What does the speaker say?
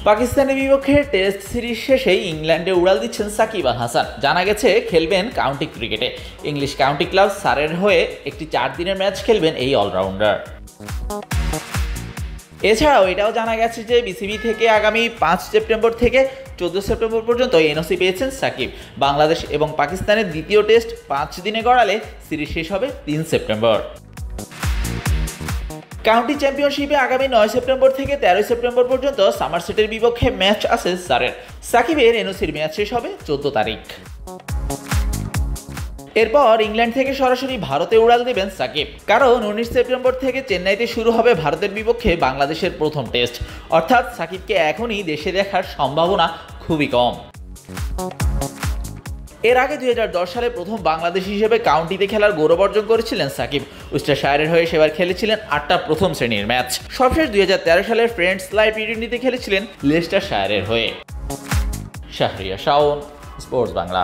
পাকিস্তানের বিপক্ষে test series শেষেই ইংল্যান্ডে উড়াল দিচ্ছেন সাকিব আল হাসান। জানা গেছে খেলবেন কাউন্টি ক্রিকেটে। ইংলিশ কাউন্টি ক্লাব সারের হয়ে একটি 4 দিনের ম্যাচ খেলবেন এই অলরাউন্ডার। এছাড়াও এটাও জানা গেছে যে বিসিবি থেকে আগামী 5 সেপ্টেম্বর থেকে 14 সেপ্টেম্বর পর্যন্ত এনওসি পেয়েছেন সাকিব। বাংলাদেশ এবং পাকিস্তানের দ্বিতীয় টেস্ট 5 দিনে গড়ালে সিরিজ শেষ হবে 3 সেপ্টেম্বর। কাউন্টি চ্যাম্পিয়নশিপে আগামী 9 সেপ্টেম্বর থেকে 13 সেপ্টেম্বর পর্যন্ত সামারসেটের বিপক্ষে ম্যাচ আছে সারের। সাকিবের এনওসির ম্যাচ শেষ হবে 14 তারিখ। এরপর ইংল্যান্ড থেকে সরাসরি ভারতে উড়াল দেবেন সাকিব, কারণ 19 সেপ্টেম্বর থেকে চেন্নাইতে শুরু হবে ভারতের বিপক্ষে বাংলাদেশের প্রথম টেস্ট। অর্থাৎ সাকিবকে এখনই দেশে দেখার সম্ভাবনা খুবই কম। এর আগে 2010 সালে প্রথম বাংলাদেশি হিসেবে কাউন্টিতে খেলার গৌরব অর্জন করেছিলেন সাকিব। উইস্টারশায়ারের হয়ে সেবার খেলেছিলেন 8টা প্রথম শ্রেণীর ম্যাচ। সবশেষ 2013 সালের ফ্রেন্ডস লাইভ টি20তে খেলেছিলেন লেস্টারশায়ারের হয়ে। শাহরিয়ার শাওন, স্পোর্টস বাংলা।